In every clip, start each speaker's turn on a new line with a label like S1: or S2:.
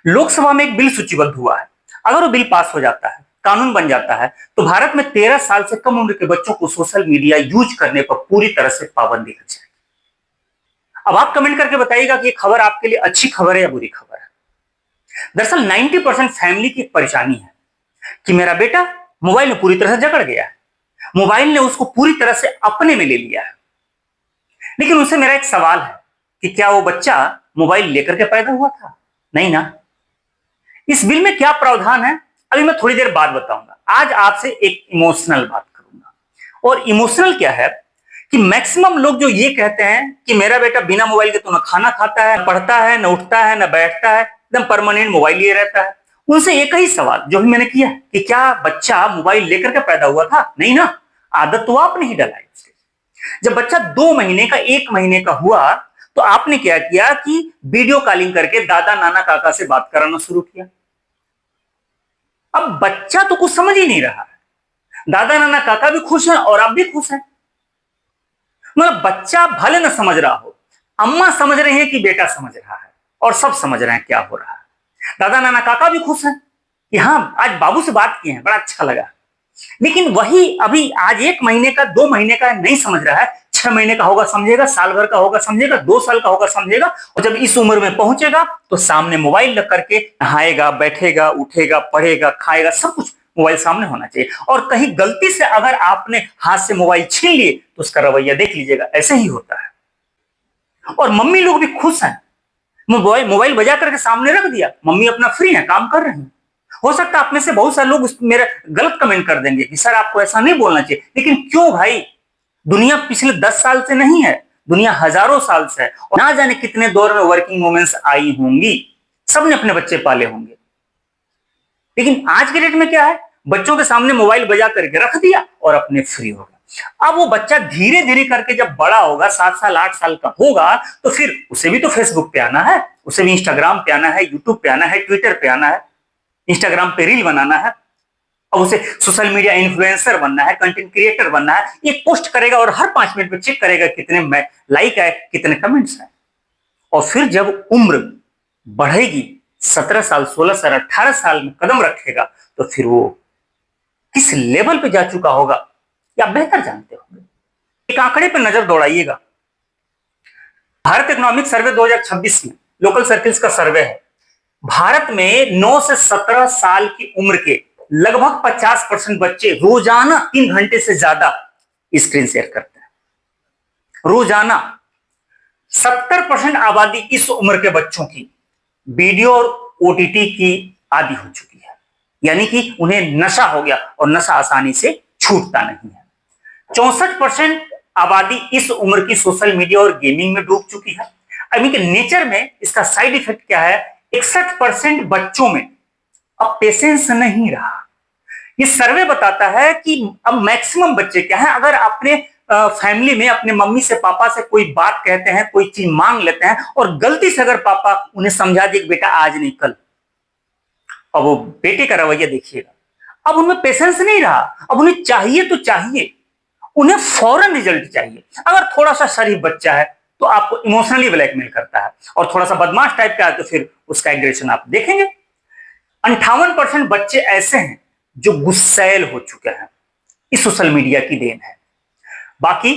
S1: लोकसभा में एक बिल सूचीबद्ध हुआ है। अगर वो बिल पास हो जाता है, कानून बन जाता है, तो भारत में 13 साल से कम उम्र के बच्चों को सोशल मीडिया यूज करने पर पूरी तरह से पाबंदी लग जाएगी। अब आप कमेंट करके बताइएगा कि ये खबर आपके लिए अच्छी खबर है या बुरी खबर है। दरअसल 90% फैमिली की परेशानी है कि मेरा बेटा मोबाइल में पूरी तरह से जकड़ गया है, मोबाइल ने उसको पूरी तरह से अपने में ले लिया है। लेकिन उनसे मेरा एक सवाल है कि क्या वो बच्चा मोबाइल लेकर के पैदा हुआ था? नहीं ना। इस बिल में क्या प्रावधान है अभी मैं थोड़ी देर बाद बताऊंगा। आज आपसे एक इमोशनल बात करूंगा। और इमोशनल क्या है कि मैक्सिमम लोग जो ये कहते हैं कि मेरा बेटा बिना मोबाइल के तो ना खाना खाता है, पढ़ता है, ना उठता है, ना बैठता है, एकदम परमानेंट मोबाइल लिए रहता है, उनसे एक ही सवाल जो भी मैंने किया कि क्या बच्चा मोबाइल लेकर के पैदा हुआ था? नहीं ना, आदत तो आपने ही डलाई उसके। जब बच्चा 2 महीने का, 1 महीने का हुआ तो आपने क्या किया कि वीडियो कॉलिंग करके दादा नाना काका से बात कराना शुरू किया। अब बच्चा तो कुछ समझ ही नहीं रहा है, दादा नाना काका भी खुश हैं और आप भी खुश हैं। मतलब बच्चा भले ना समझ रहा हो, अम्मा समझ रही है कि बेटा समझ रहा है और सब समझ रहे हैं क्या हो रहा है। दादा नाना काका भी खुश हैं कि हाँ आज बाबू से बात किए हैं, बड़ा अच्छा लगा। लेकिन वही अभी आज 1 महीने का, 2 महीने का नहीं समझ रहा है, 6 महीने का होगा समझेगा, साल भर का होगा समझेगा, 2 साल का होगा समझेगा। और जब इस उम्र में पहुंचेगा तो सामने मोबाइल रख करके नहाएगा, बैठेगा, उठेगा, पढ़ेगा, खाएगा, सब कुछ मोबाइल सामने होना चाहिए। और कहीं गलती से अगर आपने हाथ से मोबाइल छीन लिए तो उसका रवैया देख लीजिएगा, ऐसे ही होता है। और मम्मी लोग भी खुश हैं, मोबाइल बजा करके सामने रख दिया, मम्मी अपना फ्री है, काम कर रही है। हो सकता है आप में से बहुत सारे लोग मेरे गलत कमेंट कर देंगे कि सर आपको ऐसा नहीं बोलना चाहिए। लेकिन क्यों भाई, दुनिया पिछले 10 साल से नहीं है, दुनिया हजारों साल से है। और ना जाने कितने दौर में वर्किंग वुमेन्स आई होंगी, सबने अपने बच्चे पाले होंगे। लेकिन आज के डेट में क्या है, बच्चों के सामने मोबाइल बजा करके रख दिया और अपने फ्री हो गया। अब वो बच्चा धीरे धीरे करके जब बड़ा होगा, 7 साल 8 साल का होगा, तो फिर उसे भी तो फेसबुक पे आना है, उसे भी इंस्टाग्राम पे आना है, यूट्यूब पे आना है, ट्विटर पे आना है, इंस्टाग्राम पे रील बनाना है। अब उसे सोशल मीडिया इन्फ्लुएंसर बनना है, कंटेंट क्रिएटर बनना है। ये पोस्ट करेगा और हर 5 मिनट में चेक करेगा कितने लाइक आए, कितने कमेंट्स आए। और फिर जब उम्र बढ़ेगी, 17 साल, 16 साल, 18 साल में कदम रखेगा, तो फिर वो किस लेवल पे जा चुका होगा या बेहतर जानते होंगे। एक आंकड़े पर नजर दौड़ाइएगा। भारत इकोनॉमिक सर्वे 2026 में लोकल सर्किल्स का सर्वे है। भारत में 9 से 17 साल की उम्र के लगभग 50% बच्चे रोजाना 3 घंटे से ज्यादा स्क्रीन शेयर करते हैं। रोजाना 70% आबादी इस उम्र के बच्चों की वीडियो और ओटीटी की आदी हो चुकी है, यानी कि उन्हें नशा हो गया और नशा आसानी से छूटता नहीं है। 64% आबादी इस उम्र की सोशल मीडिया और गेमिंग में डूब चुकी है। अभी के नेचर में इसका साइड इफेक्ट क्या है, 61% बच्चों में अब पेशेंस नहीं रहा। ये सर्वे बताता है कि अब मैक्सिमम बच्चे क्या है, अगर अपने फैमिली में अपने मम्मी से, पापा से कोई बात कहते हैं, कोई चीज मांग लेते हैं और गलती से अगर पापा उन्हें समझा दे कि बेटा आज नहीं कल, अब वो बेटे का रवैया देखिएगा, अब उनमें पेशेंस नहीं रहा। अब उन्हें चाहिए तो चाहिए, उन्हें फौरन रिजल्ट चाहिए। अगर थोड़ा सा शरीफ बच्चा है तो आपको इमोशनली ब्लैकमेल करता है, और थोड़ा सा बदमाश टाइप का है तो फिर उसका एग्रेशन आप देखेंगे। 58% बच्चे ऐसे हैं जो गुस्सैल हो चुके हैं, इस सोशल मीडिया की देन है। बाकी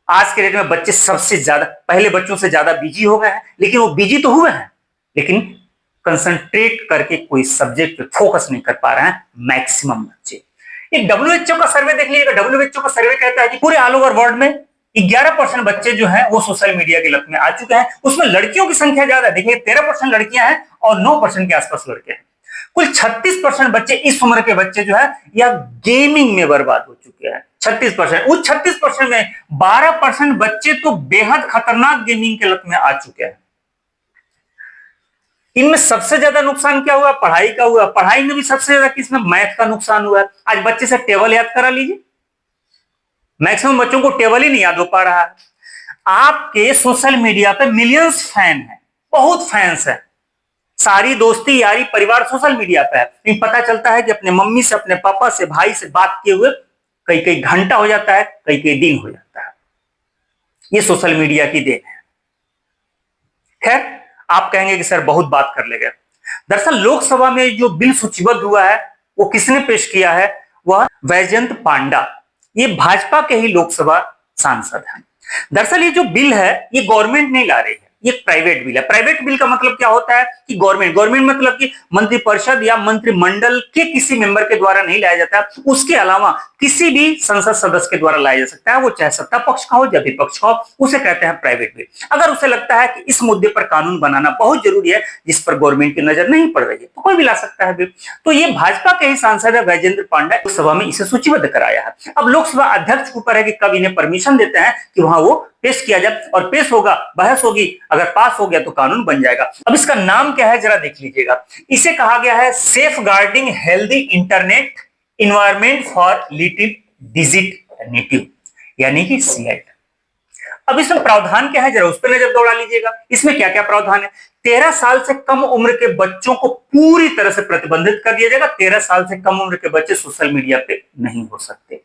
S1: आज के डेट में बच्चे सबसे ज्यादा, पहले बच्चों से ज्यादा बिजी हो गए हैं, लेकिन वो बिजी तो हुए हैं, लेकिन कंसंट्रेट करके कोई सब्जेक्ट पे फोकस नहीं कर पा रहे हैं मैक्सिमम बच्चे। एक डब्ल्यूएचओ का सर्वे देख लीजिएगा। डब्ल्यूएचओ का सर्वे कहता है कि पूरे ऑल ओवर वर्ल्ड में 11% बच्चे जो हैं वो सोशल मीडिया की लत में आ चुके हैं। उसमें लड़कियों की संख्या ज्यादा है, देखिए 13% लड़कियां हैं और 9% के आसपास लड़के हैं। कुल 36% बच्चे, इस उम्र के बच्चे जो है या गेमिंग में बर्बाद हो चुके हैं। 36%, उस 36% में 12% बच्चे तो बेहद खतरनाक गेमिंग के लत में आ चुके हैं। इनमें सबसे ज्यादा नुकसान क्या हुआ, पढ़ाई का हुआ। पढ़ाई में भी सबसे ज्यादा किसमें, मैथ का नुकसान हुआ। आज बच्चे से टेबल याद करा लीजिए, मैक्सिमम बच्चों को टेबल ही नहीं याद हो पा रहा है। आपके सोशल मीडिया पे मिलियंस फैन हैं, बहुत फैंस हैं, सारी दोस्ती यारी परिवार सोशल मीडिया पे है। लेकिन पता चलता है कि अपने मम्मी से, अपने पापा से, भाई से बात किए हुए कई कई घंटा हो जाता है, कई कई दिन हो जाता है। ये सोशल मीडिया की देन है। खैर, आप कहेंगे कि सर बहुत बात कर ले गए। दरअसल लोकसभा में जो बिल सूचीबद्ध हुआ है वो किसने पेश किया है? वह वैजयंत पांडा, ये भाजपा के ही लोकसभा सांसद हैं। दरअसल ये जो बिल है ये गवर्नमेंट नहीं ला रही है, ये प्राइवेट बिल है। प्राइवेट बिल का मतलब क्या होता है कि गवर्नमेंट मतलब कि मंत्रिपरिषद या मंत्रिमंडल के किसी मेंबर के द्वारा नहीं लाया जाता, उसके अलावा किसी भी संसद सदस्य के द्वारा लाया जा सकता है, वो चाहे सत्ता पक्ष का हो या विपक्ष का हो, उसे कहते हैं प्राइवेट बिल। अगर उसे लगता है कि इस मुद्दे पर कानून बनाना बहुत जरूरी है जिस पर गवर्नमेंट की नजर नहीं पड़ रही है, तो कोई भी ला सकता है बिल। तो ये भाजपा के ही सांसद है वैजेंद्र पांडा, लोकसभा में इसे सूचीबद्ध कराया है। अब लोकसभा अध्यक्ष के ऊपर है कि कब इन्हें परमिशन देते हैं कि वहां वो पेश किया जाए, और पेश होगा, बहस होगी, अगर पास हो गया तो कानून बन जाएगा। अब इसका नाम क्या है जरा देख लीजिएगा। इसे कहा गया है safeguarding healthy internet environment for little digit native, यानी कि सीआईटी। अब इसमें प्रावधान क्या है जरा उस पर नजर दौड़ा लीजिएगा। इसमें क्या क्या प्रावधान है? 13 साल से कम उम्र के बच्चों को पूरी तरह से प्रतिबंधित कर दिया जाएगा। 13 साल से कम उम्र के बच्चे सोशल मीडिया पे नहीं हो सकते।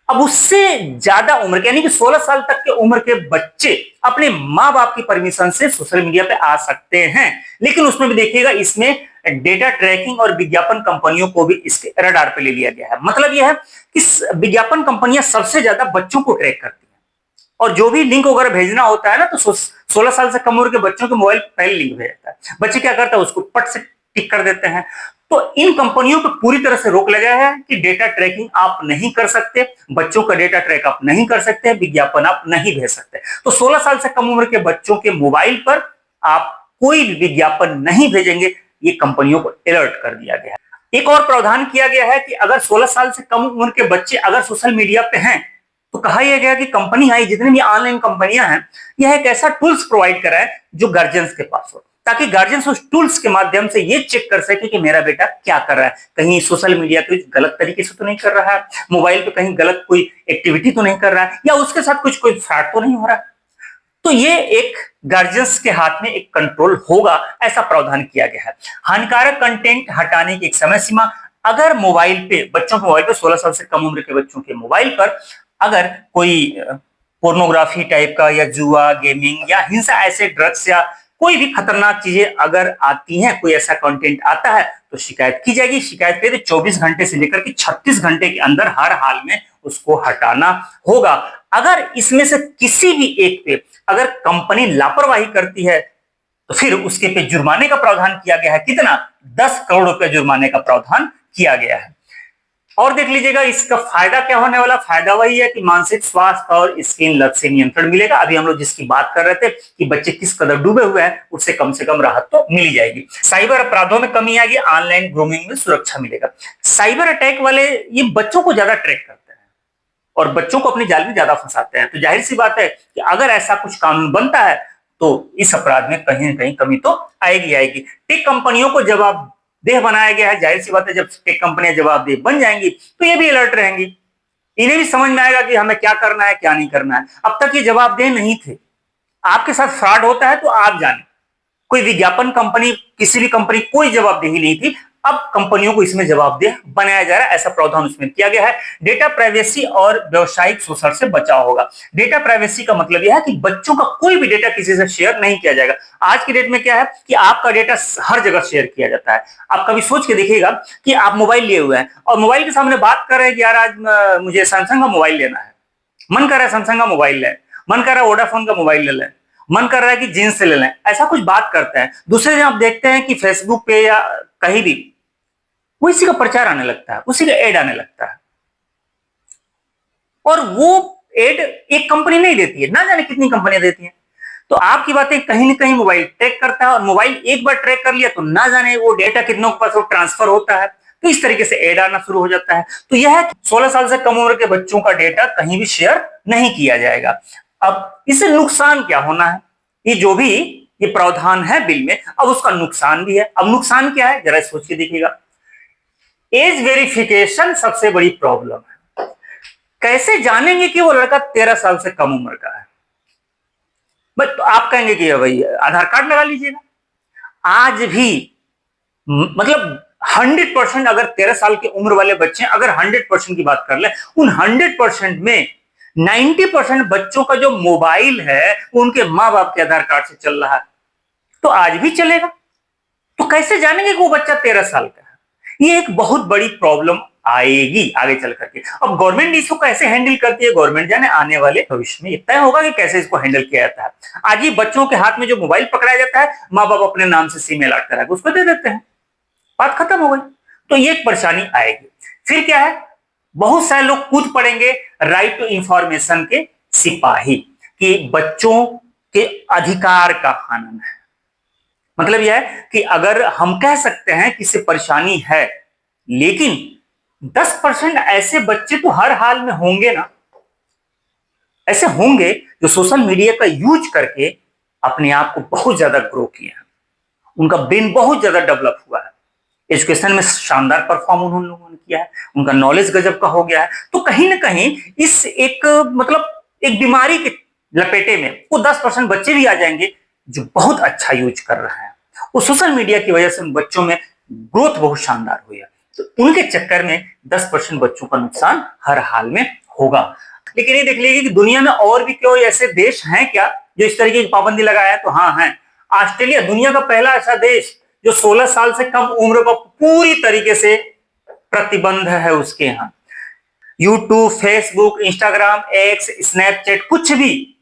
S1: अब उससे ज्यादा उम्र के यानी कि 16 साल तक के उम्र के बच्चे अपने मां बाप की परमिशन से सोशल मीडिया पे आ सकते हैं, लेकिन उसमें भी देखिएगा इसमें डेटा ट्रैकिंग और विज्ञापन कंपनियों को भी इसके रडार पे ले लिया गया है। मतलब यह है कि विज्ञापन कंपनियां सबसे ज्यादा बच्चों को ट्रैक करती हैं, और जो भी लिंक वगैरह भेजना होता है ना, तो 16 साल से कम उम्र के बच्चों के मोबाइल पहले लिंक भेजता है। बच्चे क्या करता है, उसको पट से टिक कर देते हैं। तो इन कंपनियों पर पूरी तरह से रोक लगाया है कि डेटा ट्रैकिंग आप नहीं कर सकते, बच्चों का डेटा ट्रैक आप नहीं कर सकते, विज्ञापन आप नहीं भेज सकते। तो 16 साल से कम उम्र के बच्चों के मोबाइल पर आप कोई भी विज्ञापन नहीं भेजेंगे, ये कंपनियों को अलर्ट कर दिया गया है। एक और प्रावधान किया गया है कि अगर 16 साल से कम उम्र के बच्चे अगर सोशल मीडिया पे हैं, तो कहा यह गया कि कंपनी है, जितनी भी ऑनलाइन कंपनियां हैं, यह एक ऐसा टूल्स प्रोवाइड कराए जो गार्जियंस के पास हो, ताकि गार्जियंस उस टूल्स के माध्यम से ये चेक कर सके कि मेरा बेटा क्या कर रहा है, कहीं सोशल मीडिया पे गलत तरीके से तो नहीं कर रहा है, मोबाइल पे कहीं गलत कोई एक्टिविटी तो नहीं कर रहा है, या उसके साथ कोई फ्रॉड तो नहीं हो रहा है। तो ये एक गार्जियंस के हाथ में एक कंट्रोल होगा, ऐसा प्रावधान किया गया है। हानिकारक कंटेंट हटाने की एक समय सीमा, अगर मोबाइल पे बच्चों के मोबाइल पे 16 साल से कम उम्र के बच्चों के मोबाइल पर अगर कोई पोर्नोग्राफी टाइप का या जुआ गेमिंग या हिंसा ऐसे ड्रग्स या कोई भी खतरनाक चीजें अगर आती हैं, कोई ऐसा कंटेंट आता है, तो शिकायत की जाएगी। शिकायत के लिए 24 घंटे से लेकर के 36 घंटे के अंदर हर हाल में उसको हटाना होगा। अगर इसमें से किसी भी एक पे अगर कंपनी लापरवाही करती है, तो फिर उसके पे जुर्माने का प्रावधान किया गया है। कितना? 10 करोड़ रुपए जुर्माने का प्रावधान किया गया है। और देख लीजिएगा इसका फायदा क्या होने वाला। फायदा वही है कि मानसिक स्वास्थ्य और स्क्रीन लत से नियंत्रण मिलेगा। अभी हम लोग जिसकी बात कर रहे थे कि बच्चे किस कदर डूबे हुए हैं, उससे कम से कम राहत तो मिल जाएगी। साइबर अपराधों में कमी आएगी, ऑनलाइन ग्रूमिंग में सुरक्षा मिलेगा। साइबर अटैक वाले ये बच्चों को ज्यादा ट्रैक करते हैं और बच्चों को अपनी जाल में ज्यादा फंसाते हैं। तो जाहिर सी बात है कि अगर ऐसा कुछ कानून बनता है तो इस अपराध में कहीं ना कहीं कमी तो आएगी। टेक कंपनियों को जवाबदेह बनाया गया है। जाहिर सी बात है जब टेक कंपनियां जवाबदेह बन जाएंगी तो ये भी अलर्ट रहेंगी, इन्हें भी समझ में आएगा कि हमें क्या करना है क्या नहीं करना है। अब तक ये जवाबदेह नहीं थे। आपके साथ फ्रॉड होता है तो आप जाने, कोई विज्ञापन कंपनी, किसी भी कंपनी कोई जवाबदेही नहीं थी, अब कंपनियों को इसमें जवाबदेह बनाया जा रहा है, ऐसा प्रावधान उसमें किया गया है। डेटा प्राइवेसी और व्यावसायिक शोषण से बचाव होगा। डेटा प्राइवेसी का मतलब यह है कि बच्चों का कोई भी डेटा किसी से शेयर नहीं किया जाएगा। आज की डेट में क्या है कि आपका डेटा हर जगह शेयर किया जाता है। आप कभी सोच के देखिएगा कि आप मोबाइल लिए हुए हैं और मोबाइल के सामने बात कर रहे हैं कि यार आज मुझे सैमसंग का मोबाइल लेना है, मन कर रहा है सैमसंग का मोबाइल ले, मन कर रहा है वोडाफोन का मोबाइल ले लें, मन कर रहा है कि जींस से ले लें, ऐसा कुछ बात करते हैं। दूसरे दिन आप देखते हैं कि फेसबुक पे या कहीं भी वो इसी का प्रचार आने लगता है, उसी का एड आने लगता है, और वो एड एक कंपनी नहीं देती है, ना जाने कितनी कंपनियां देती हैं। तो आपकी बातें कहीं ना कहीं मोबाइल ट्रैक करता है, और मोबाइल एक बार ट्रैक कर लिया तो ना जाने वो डेटा कितनों के पास वो ट्रांसफर होता है। तो इस तरीके से एड आना शुरू हो जाता है। तो यह है 16 साल से कम उम्र के बच्चों का डेटा कहीं भी शेयर नहीं किया जाएगा। अब इससे नुकसान क्या होना है, ये जो भी ये प्रावधान है बिल में, अब उसका नुकसान भी है। अब नुकसान क्या है जरा सोच के देखिएगा। एज वेरिफिकेशन सबसे बड़ी प्रॉब्लम है। कैसे जानेंगे कि वो लड़का 13 साल से कम उम्र का है? बट तो आप कहेंगे कि भाई आधार कार्ड लगा लीजिएगा। आज भी मतलब 100% अगर 13 साल की उम्र वाले बच्चे अगर 100% की बात कर ले, उन 100% में 90% बच्चों का जो मोबाइल है उनके मां बाप के आधार कार्ड से चल रहा है, तो आज भी चलेगा। तो कैसे जानेंगे कि वो बच्चा 13 साल का है? ये एक बहुत बड़ी प्रॉब्लम आएगी आगे चल करके। अब गवर्नमेंट इसको कैसे हैंडल करती है, गवर्नमेंट जाने आने वाले भविष्य में तय होगा कि कैसे इसको हैंडल किया जाता है। आज ही बच्चों के हाथ में जो मोबाइल पकड़ाया जाता है, माँ बाप अपने नाम से सिम अलॉट करा के उसको दे देते हैं, बात खत्म हो गई। तो ये एक परेशानी आएगी। फिर क्या है, बहुत सारे लोग कूद पड़ेंगे राइट टू इंफॉर्मेशन के सिपाही, कि बच्चों के अधिकार का हनन है। मतलब यह है कि अगर हम कह सकते हैं कि इससे परेशानी है, लेकिन 10% ऐसे बच्चे तो हर हाल में होंगे ना, ऐसे होंगे जो सोशल मीडिया का यूज करके अपने आप को बहुत ज्यादा ग्रो किए हैं, उनका ब्रेन बहुत ज्यादा डेवलप हुआ है, एजुकेशन में शानदार परफॉर्म उन्होंने किया है, उनका नॉलेज गजब का हो गया है। तो कहीं ना कहीं इस एक एक बीमारी के लपेटे में वो 10% बच्चे भी आ जाएंगे जो बहुत अच्छा यूज कर रहे हैं। वो सोशल मीडिया की वजह से उन बच्चों में ग्रोथ बहुत शानदार हुई है, तो उनके चक्कर में 10% बच्चों का नुकसान हर हाल में होगा। लेकिन ये देख लीजिए कि दुनिया में और भी कोई ऐसे देश हैं क्या जो इस तरीके की पाबंदी लगाया है? तो हाँ है। ऑस्ट्रेलिया दुनिया का पहला ऐसा देश जो 16 साल से कम उम्र पर पूरी तरीके से प्रतिबंध है उसके यहाँ। YouTube, Facebook, Instagram, x, Snapchat, कुछ भी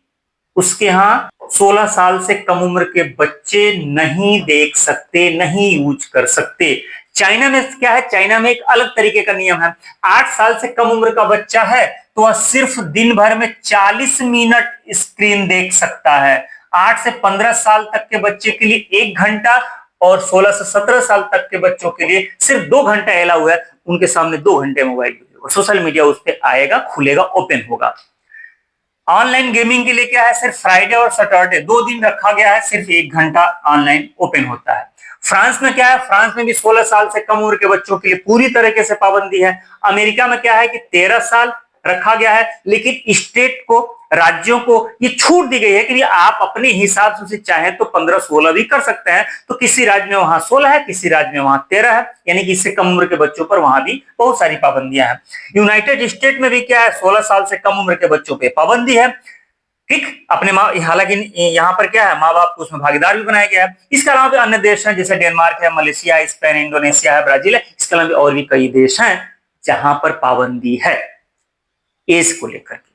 S1: उसके यहाँ 16 साल से कम उम्र के बच्चे नहीं देख सकते, नहीं यूज कर सकते। चाइना में क्या है, चाइना में एक अलग तरीके का नियम है। 8 साल से कम उम्र का बच्चा है तो वह सिर्फ दिन भर में 40 मिनट स्क्रीन देख सकता है। 8 से 15 साल तक के बच्चे के लिए 1 घंटा और 16 से 17 साल तक के बच्चों के लिए सिर्फ 2 घंटा एला हुआ है। उनके सामने 2 घंटे मोबाइल और सोशल मीडिया उस पर आएगा, खुलेगा, ओपन होगा। ऑनलाइन गेमिंग के लिए क्या है, सिर्फ फ्राइडे और सैटरडे 2 दिन रखा गया है, सिर्फ 1 घंटा ऑनलाइन ओपन होता है। फ्रांस में क्या है, फ्रांस में भी 16 साल से कम उम्र के बच्चों के लिए पूरी तरीके से पाबंदी है। अमेरिका में क्या है कि 13 साल रखा गया है, लेकिन स्टेट को, राज्यों को ये छूट दी गई है कि आप अपने हिसाब से चाहे तो 15-16 भी कर सकते हैं। तो किसी राज्य में वहां 16 है, किसी राज्य में वहां 13 है, यानी कि इससे कम उम्र के बच्चों पर वहां भी बहुत सारी पाबंदियां हैं। यूनाइटेड स्टेट में भी क्या है, 16 साल से कम उम्र के बच्चों पर पाबंदी है। ठीक, अपने हालांकि यहाँ पर क्या है, माँ बाप को उसमें भागीदार भी बनाया गया है। इसके अलावा भी अन्य देश हैं, जैसे डेनमार्क है, मलेशिया, स्पेन, इंडोनेशिया है, ब्राजील है। इसके अलावा और भी कई देश हैं जहां पर पाबंदी है एज को लेकर के।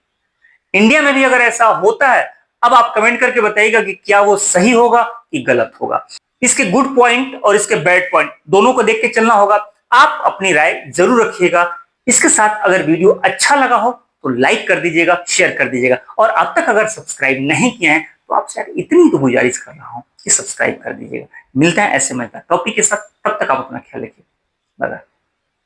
S1: इंडिया में भी अगर ऐसा होता है, अब आप कमेंट करके बताइएगा कि क्या वो सही होगा कि गलत होगा। इसके गुड पॉइंट और इसके बैड पॉइंट दोनों को देख के चलना होगा। आप अपनी राय जरूर रखिएगा। इसके साथ अगर वीडियो अच्छा लगा हो तो लाइक कर दीजिएगा, शेयर कर दीजिएगा, और अब तक अगर सब्सक्राइब नहीं किए हैं तो आपसे इतनी तो गुजारिश कर रहा हूं कि सब्सक्राइब कर दीजिएगा। मिलते हैं ऐसे मजेदार टॉपिक के साथ, तब तक आप अपना ख्याल रखिए।